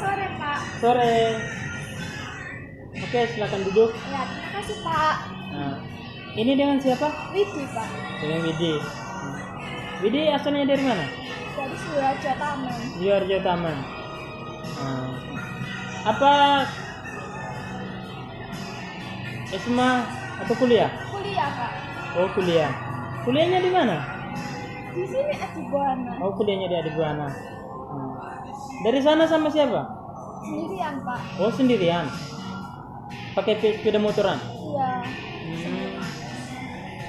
sore, Pak. Sore. Oke, silakan duduk. Ya, terima kasih, Pak. Nah, ini dengan siapa? Widi, Pak. Dengan Widi. Widi asalnya dari mana? Dari Sudarjo Taman. Sudarjo Taman. Nah, apa SMA atau kuliah? Kuliah, Pak. Oh, kuliah. Kuliahnya di mana? Di sini di Buana. Oh, kuliahnya di Adibuana. Dari sana sama siapa? Sendirian, Pak. Oh, sendirian. Pakai sepeda motoran? Iya.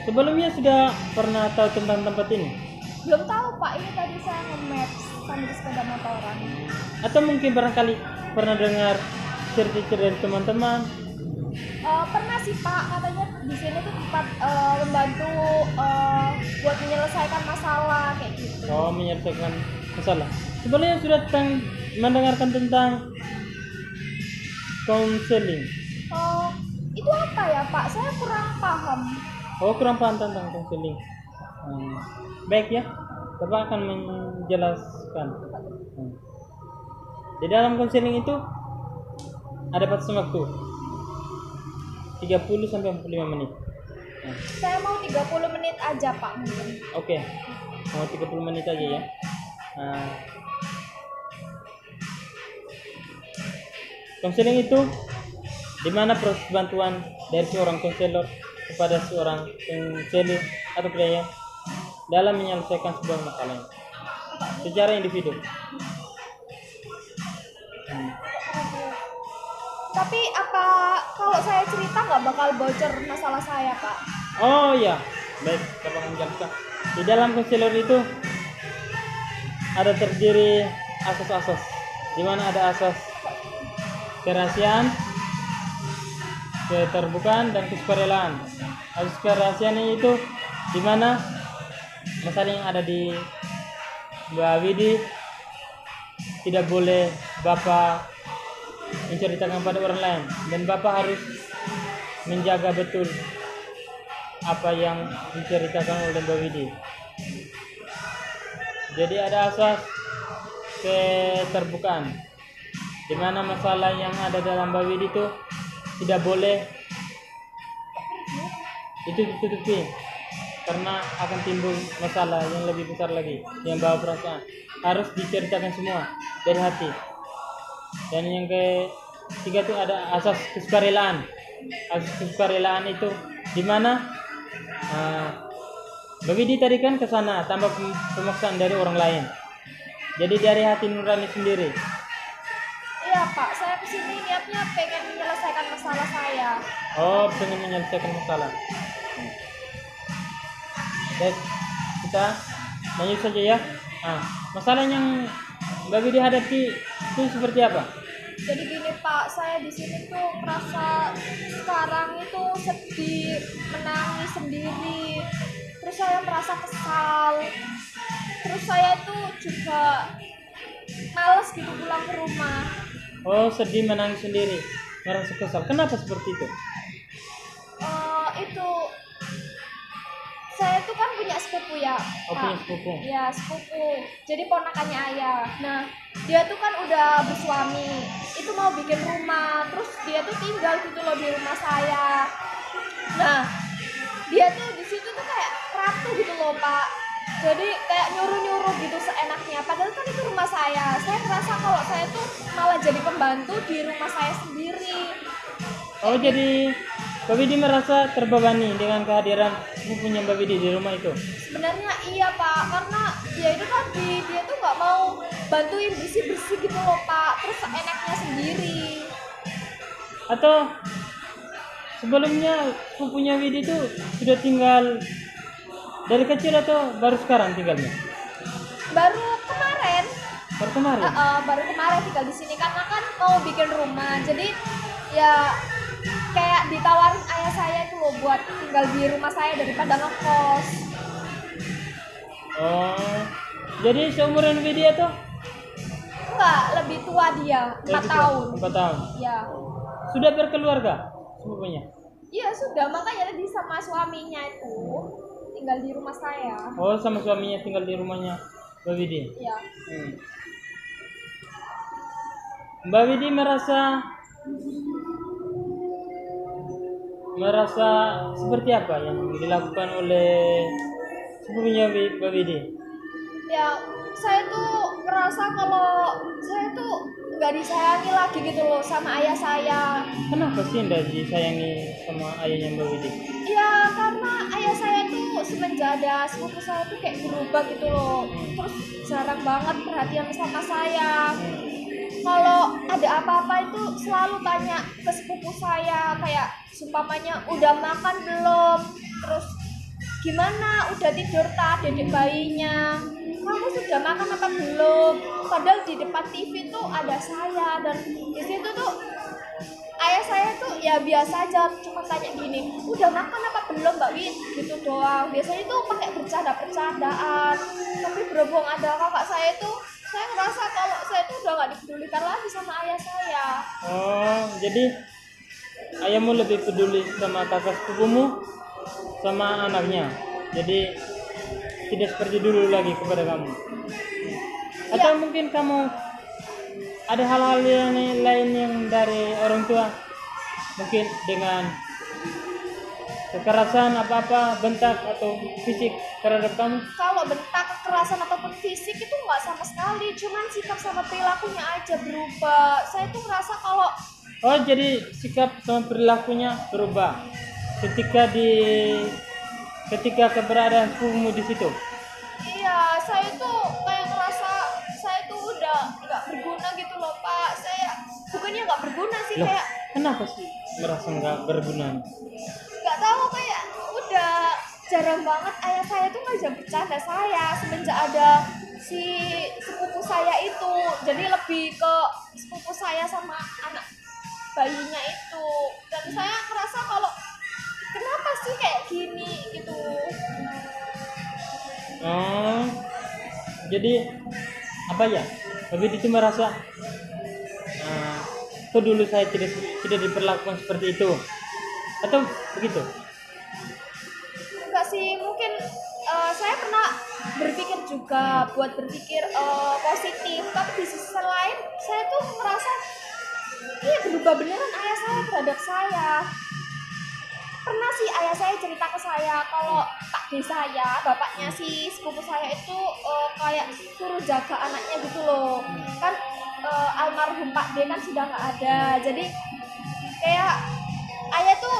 Sebelumnya sudah pernah tahu tentang tempat ini? Belum tahu, Pak. Ini tadi saya nge-maps sambil sepeda motoran. Atau mungkin barangkali pernah dengar cerita-cerita dari teman-teman? Pernah sih, Pak. Katanya di sini tuh tempat membantu buat menyelesaikan masalah kayak gitu. Oh, menyelesaikan masalah. Sebelumnya sudah mendengarkan tentang konseling. Oh, itu apa ya, Pak? Saya kurang paham. Oh, kurang paham tentang konseling. Baik ya, Bapak akan menjelaskan. Di dalam konseling itu ada batas waktu 30 sampai 45 menit. Saya mau 30 menit aja, Pak, mungkin. Oke. Mau 30 menit aja ya. Konseling itu di mana proses bantuan dari seorang konselor kepada seorang konselor atau klien dalam menyelesaikan sebuah masalah secara individu. Tapi apa kalau saya cerita nggak bakal bocor masalah saya, Pak? Oh iya, baik, Bapak menjelaskan. Di dalam konselor itu ada terdiri asas-asas, di mana ada asas kerahasiaan, keterbukaan, dan kesukarelaan. Asas kerahasiaan itu di mana masalah yang ada di Mbak Widi tidak boleh Bapak menceritakan pada orang lain, dan Bapak harus menjaga betul apa yang diceritakan oleh Mbak Widi. Jadi ada asas keterbukaan, di mana masalah yang ada dalam Mbak Widi itu tidak boleh itu ditutupi, karena akan timbul masalah yang lebih besar lagi yang bawa perasaan. Harus diceritakan semua dari hati. Dan yang ketiga itu ada asas kesukarelaan. Asas kesukarelaan itu di mana Mbak Widi tadi kan ke sana tanpa pemaksaan dari orang lain. Jadi dari hati nurani sendiri. Iya, Pak. Saya kesini niatnya pengen menyelesaikan masalah saya. Oh, pengen menyelesaikan masalah. Baik, kita lanjut saja ya. Masalah yang Mbak Widi hadapi itu seperti apa? Jadi gini, Pak, saya di sini tuh merasa sekarang itu sedih, menangis sendiri. Terus saya merasa kesal. Terus saya tuh juga males gitu pulang ke rumah. Oh, sedih, menangis sendiri, merasa kesal. Kenapa seperti itu? Itu saya tuh kan punya sepupu ya. Oh, punya sepupu. Ya, sepupu. Jadi ponakannya ayah. Nah, dia tuh kan udah bersuami. Itu mau bikin rumah. Terus dia tuh tinggal gitu loh di rumah saya. Nah, dia tuh di situ tuh kayak ratu gitu loh, Pak. Jadi kayak nyuruh-nyuruh gitu seenaknya. Padahal kan itu rumah saya. Saya merasa kalau saya tuh malah jadi pembantu di rumah saya sendiri. Oh, jadi Mbak Widi merasa terbebani dengan kehadiran sepupunya Mbak Widi di rumah itu? Sebenarnya iya, Pak, karena dia itu tadi dia tuh nggak mau bantuin bersih-bersih gitu loh, Pak. Terus enaknya sendiri. Atau sebelumnya sepupunya Widi itu sudah tinggal dari kecil atau baru sekarang tinggalnya? Baru kemarin. Baru kemarin? Baru kemarin tinggal di sini karena kan mau bikin rumah. Jadi ya kayak ditawarin ayah saya itu loh buat tinggal di rumah saya daripada ngekos. Oh, jadi seumuran Widi itu? Enggak, lebih tua dia, 4 tahun. 4 tahun. Ya. Sudah berkeluarga sepupunya? Iya sudah, makanya tadi sama suaminya itu tinggal di rumah saya. Oh, sama suaminya tinggal di rumahnya Mbak Widi? Iya. Mbak Widi merasa seperti apa yang dilakukan oleh sepupunya Mbak Widi? Ya, saya tuh ngerasa kalau saya tuh nggak disayangi lagi gitu loh sama ayah saya. Kenapa sih nggak disayangi sama ayahnya Mbak Widi? Ya karena ayah saya tuh semenjak ada sepupu saya tuh kayak berubah gitu loh. Terus jarang banget perhatian sama saya. Kalau ada apa-apa itu selalu tanya ke sepupu saya, kayak sumpamanya udah makan belum, terus gimana udah tidur tak dedek bayinya, kamu sudah makan apa belum, padahal di depan TV tuh ada saya. Dan di situ tuh ayah saya tuh ya biasa aja cuma tanya gini, udah makan apa belum Mbak Win, gitu doang. Biasanya tuh pakai bercandaan. Tapi berhubung ada kakak saya tuh, saya ngerasa kalau saya tuh udah nggak dipedulikan lagi sama ayah saya. Oh, jadi ayahmu lebih peduli sama kakak sepupumu sama anaknya. Jadi tidak seperti dulu lagi kepada kamu. Atau Ya. mungkin kamu ada hal-hal yang lain yang dari orang tua, mungkin dengan kekerasan apa-apa, bentak atau fisik terhadap kamu? Kalau bentak, kekerasan ataupun fisik itu nggak sama sekali, cuman sikap sama perilakunya aja berubah. Saya tuh ngerasa kalau Oh, jadi sikap sama perilakunya berubah ketika keberadaan sepupumu di situ. iya, saya tuh kayak ngerasa saya tuh udah nggak berguna gitu loh Pak. Saya bukannya nggak berguna sih, Loh, kayak kenapa sih merasa nggak berguna? nggak tahu, kayak udah jarang banget ayah saya tuh ngajak bercanda saya semenjak ada si sepupu saya itu. Jadi lebih ke sepupu saya sama anak bayinya itu. Dan saya ngerasa kalau kenapa sih kayak gini gitu. Oh, jadi apa ya? Lebih itu merasa kok dulu saya tidak diperlakukan seperti itu, atau begitu? Enggak sih, mungkin saya pernah berpikir juga buat berpikir positif, tapi di sisi lain saya tuh merasa ini berubah beneran ayah saya terhadap saya. Pernah sih ayah saya cerita ke saya kalau Pak D saya, bapaknya si sepupu saya itu kayak suruh jaga anaknya gitu loh. Kan almarhum Pak D kan sudah nggak ada, jadi kayak ayah tuh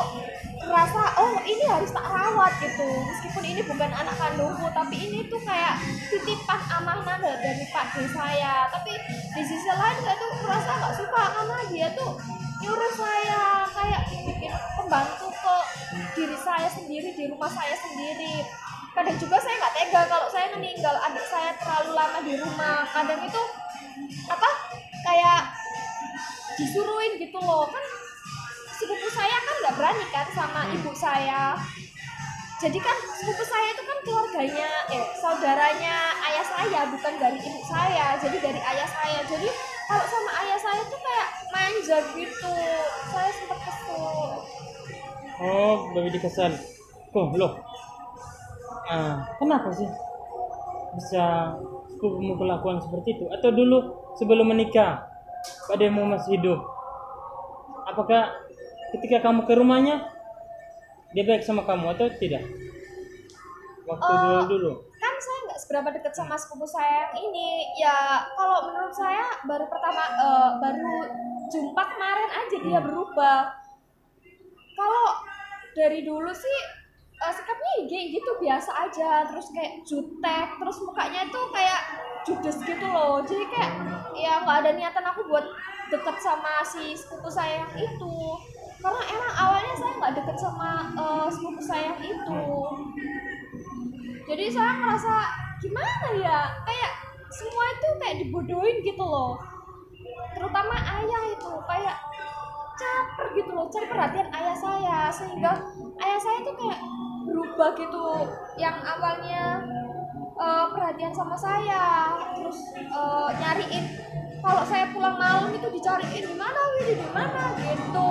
merasa oh ini harus tak rawat gitu, meskipun ini bukan anak kandungku, tapi ini tuh kayak titipan amanah dari Pak D saya. Tapi di sisi lain saya tuh merasa nggak suka karena dia tuh nyuruh saya kayak bikin pembantu ke diri saya sendiri di rumah saya sendiri. Kadang juga saya nggak tega kalau saya meninggal adik saya terlalu lama di rumah. Kadang itu apa kayak disuruhin gitu loh, kan sepupu saya kan nggak berani kan sama ibu saya. Jadi kan sepupu saya itu kan keluarganya saudaranya ayah saya, bukan dari ibu saya, jadi dari ayah saya. Jadi kalau sama ayah saya tuh kayak manja gitu. Saya sempat kesel. Oh, lebih dikesan. Kok loh? Kenapa sih bisa sepupumu kelakuan seperti itu? Atau dulu sebelum menikah, padamu masih hidup? Apakah ketika kamu ke rumahnya dia baik sama kamu atau tidak? Waktu dulu. Kan saya nggak seberapa dekat sama sepupu saya yang ini. Ya kalau menurut saya baru jumpa kemarin aja dia berubah. Kalau dari dulu sih sikapnya kayak gitu biasa aja, terus kayak jutek, terus mukanya tuh kayak judes gitu loh. Jadi kayak ya nggak ada niatan aku buat deket sama si sepupu saya yang itu, karena emang awalnya saya nggak deket sama sepupu saya yang itu. Jadi saya ngerasa gimana ya, kayak semua itu kayak dibodohin gitu loh, terutama ayah itu kayak caper gitu loh, cari perhatian ayah saya, sehingga ayah saya tuh kayak berubah gitu. Yang awalnya perhatian sama saya, terus nyariin kalau saya pulang malam itu dicariin di mana Widi, di mana gitu.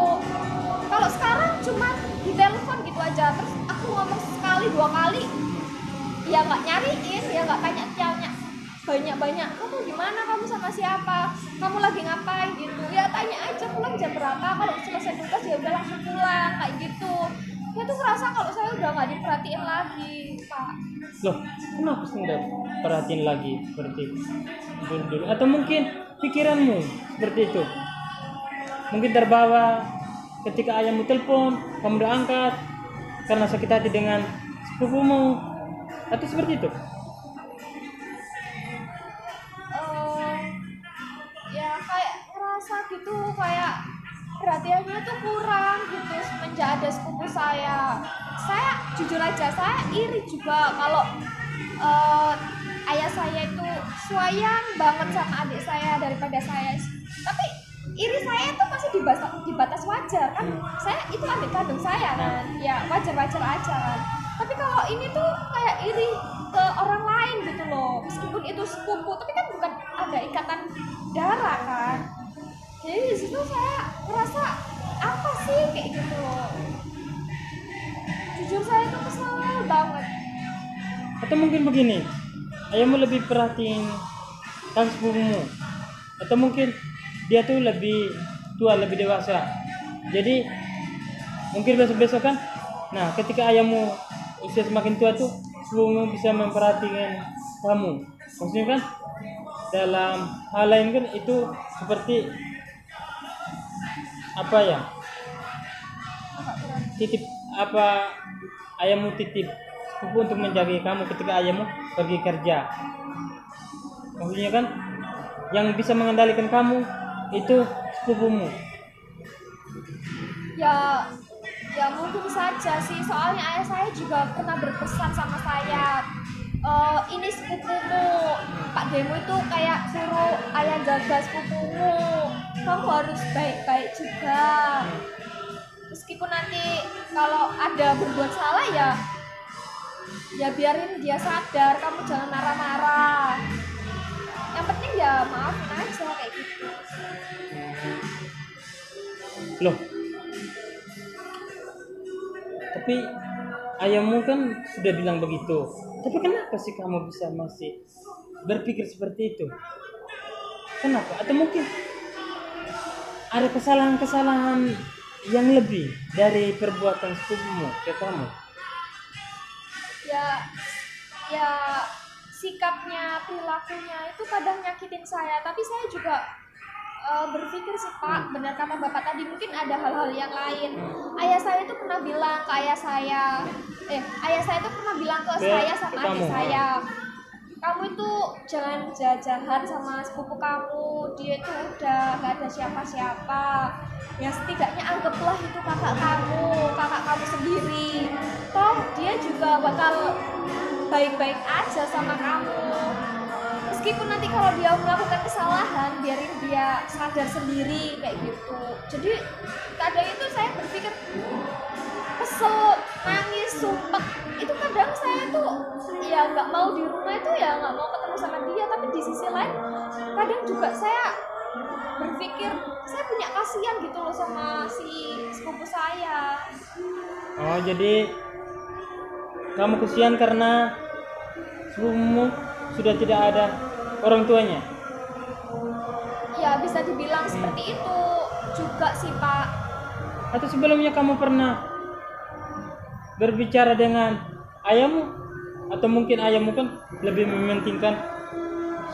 Kalau sekarang cuma di telepon gitu aja, terus aku ngomong sekali dua kali ya nggak nyariin, ya nggak tanya-tanya banyak-banyak, kamu gimana, kamu sama siapa, kamu lagi ngapain gitu. Ya tanya aja pulang jam berapa, kalau selesai tugas ya udah langsung pulang kayak gitu. Dia tuh ngerasa kalau saya udah nggak diperhatiin lagi, Pak. Loh, kenapa sih nggak perhatiin lagi seperti dulu? Atau mungkin pikiranmu seperti itu? Mungkin terbawa ketika ayahmu telepon, kamu udah angkat karena sakit hati dengan sepupumu, atau seperti itu? Ya kayak ngerasa gitu, kayak perhatiannya tuh kurang gitu semenjak ada sepupu saya. Saya jujur aja, saya iri juga kalau ayah saya itu sayang banget sama adik saya daripada saya. Tapi iri saya itu masih di batas wajar kan, saya itu adik kandung saya kan, ya wajar-wajar aja kan. Tapi kalau ini tuh kayak iri ke orang lain gitu loh, meskipun itu sepupu tapi kan bukan ada ikatan darah kan. Jadi disitu saya ngerasa apa sih kayak gitu loh. Jujur saya tuh kesel banget. Atau mungkin begini, ayahmu lebih perhatiin kan sepupumu, atau mungkin dia tuh lebih tua, lebih dewasa, jadi mungkin besok-besok kan, nah ketika ayahmu usia semakin tua tuh sepupumu bisa memperhatikan kamu. Maksudnya kan dalam hal lain kan itu seperti apa ya, titip apa, ayahmu titip sepupu untuk menjaga kamu ketika ayahmu pergi kerja. Maksudnya kan yang bisa mengendalikan kamu itu sepupumu. Ya mungkin saja sih, soalnya ayah saya juga pernah berpesan sama saya, ini sepupumu, Pak Demo itu kayak suruh ayah jaga sepupumu, kamu harus baik-baik juga, meskipun nanti kalau ada berbuat salah ya biarin dia sadar, kamu jangan marah-marah, yang penting ya maafin aja kayak gitu. Loh, tapi ayahmu kan sudah bilang begitu, tapi kenapa sih kamu bisa masih berpikir seperti itu? Kenapa? Atau mungkin ada kesalahan-kesalahan yang lebih dari perbuatan sepupumu ke kamu? Ya sikapnya, perilakunya itu kadang nyakitin saya, tapi saya juga berpikir sih Pak, benar kata Bapak tadi, mungkin ada hal-hal yang lain. Ayah saya itu pernah bilang ke ayah saya itu pernah bilang ke saya sama adik saya, kamu itu jangan jajan sama sepupu kamu, dia itu udah gak ada siapa-siapa, ya setidaknya anggaplah itu kakak kamu sendiri, toh dia juga bakal baik-baik aja sama kamu. Meskipun nanti kalau dia melakukan kesalahan, biarin dia sadar sendiri kayak gitu. Jadi kadang itu saya berpikir kesel, nangis, sumpah. Itu kadang saya tuh ya nggak mau di rumah itu, ya nggak mau ketemu sama dia. Tapi di sisi lain kadang juga saya berpikir saya punya kasihan gitu loh sama si sepupu saya. Oh, jadi kamu kasihan karena sepupumu sudah tidak ada orang tuanya? Ya bisa dibilang seperti itu juga sih Pak. Atau sebelumnya kamu pernah berbicara dengan ayahmu? Atau mungkin ayahmu kan lebih mementingkan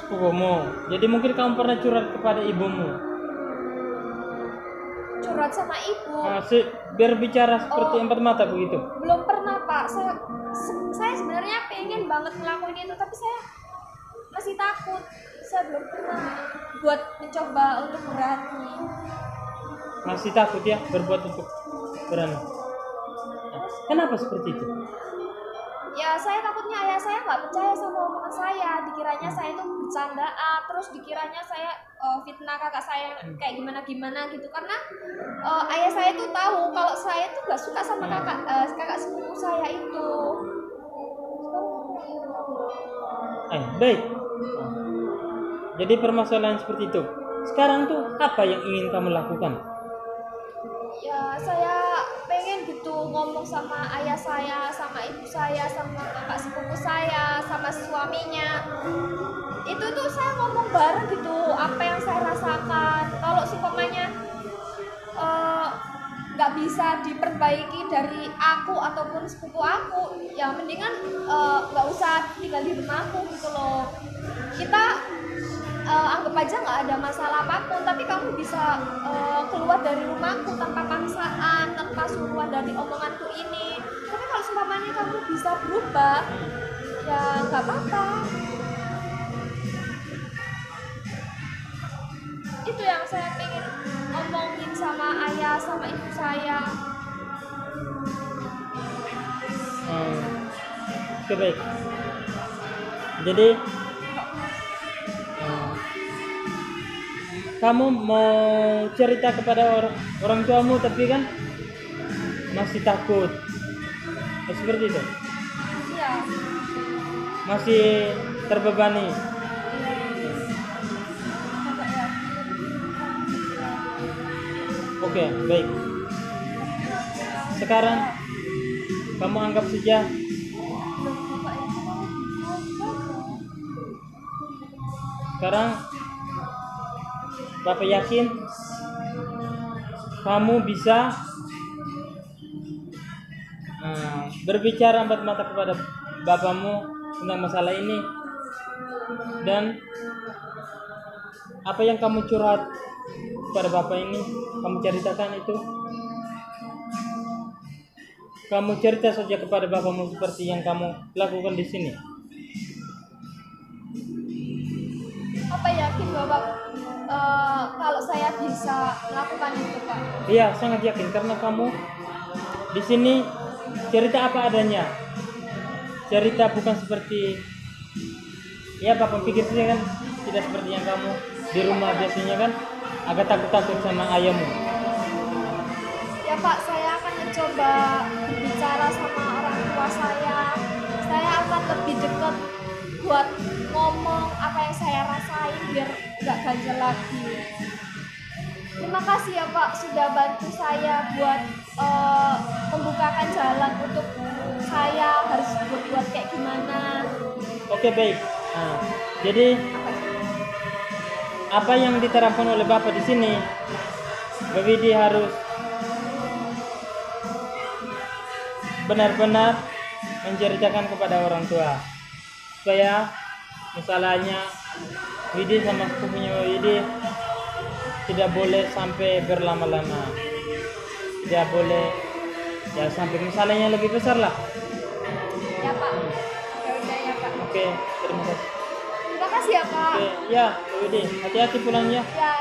sepupumu, jadi mungkin kamu pernah curhat kepada ibumu? Curhat sama ibu? Berbicara seperti empat mata begitu? Belum pernah Pak. Saya sebenarnya pengen banget ngelakuin itu, tapi saya masih takut. Saya belum pernah buat mencoba untuk berani. Masih takut ya berbuat untuk berani? Kenapa seperti itu? Ya saya takutnya ayah saya nggak percaya sama omongan saya, dikiranya saya itu bercandaan, terus dikiranya saya fitnah kakak saya kayak gimana gitu, karena ayah saya tuh tahu kalau saya tuh nggak suka sama kakak sepupu saya itu. Baik. Jadi permasalahan seperti itu. Sekarang tuh apa yang ingin kamu lakukan? Ya saya pengen gitu gitu ngomong sama ayah saya, sama ibu saya, sama kakak sepupu saya, sama suaminya. Itu tuh saya ngomong bareng gitu apa yang saya rasakan. Kalau seumpamanya nggak bisa diperbaiki dari aku ataupun sepupu aku, ya mendingan nggak usah tinggal di rumahku gitu loh. Kita anggap aja nggak ada masalah apapun, tapi kamu bisa keluar dari rumahku tanpa paksaan, tanpa suruhan dari omonganku ini. Tapi kalau seumpamanya kamu bisa berubah, ya nggak apa-apa. Itu yang saya pengen ngomongin sama ayah sama ibu saya. Oke, baik. Jadi kamu mau cerita kepada orang tuamu tapi kan masih takut. Seperti itu. Iya. Masih terbebani. Oke, baik. Sekarang kamu anggap saja sekarang Bapak yakin kamu bisa berbicara empat mata kepada bapakmu tentang masalah ini, dan apa yang kamu curhat kepada bapak ini kamu ceritakan itu. Kamu cerita saja kepada bapakmu seperti yang kamu lakukan di sini. Apa yakin Bapak kalau saya bisa melakukan itu, Pak? Iya, sangat yakin karena kamu di sini cerita apa adanya. Cerita bukan seperti ya bapak pikir saja kan, tidak seperti yang kamu di rumah biasanya kan agak takut-takut sama ayahmu. Ya Pak, saya akan mencoba berbicara sama orang tua saya. Saya akan lebih dekat buat ngomong apa yang saya rasain biar nggak ganjel lagi. Terima kasih ya Pak sudah bantu saya buat membukakan jalan untuk saya harus berbuat kayak gimana. Oke, baik. Jadi apa yang diterapkan oleh bapak di sini, Mbak Widi harus benar-benar menceritakan kepada orang tua supaya masalahnya Widi sama sepupunya Widi tidak boleh sampai berlama-lama, tidak boleh ya sampai masalahnya lebih besar lah. Ya Pak. Ya udah ya Pak. Oke, terima kasih. Terima kasih ya Pak. Oke, ya Widi, hati-hati pulangnya. Ya.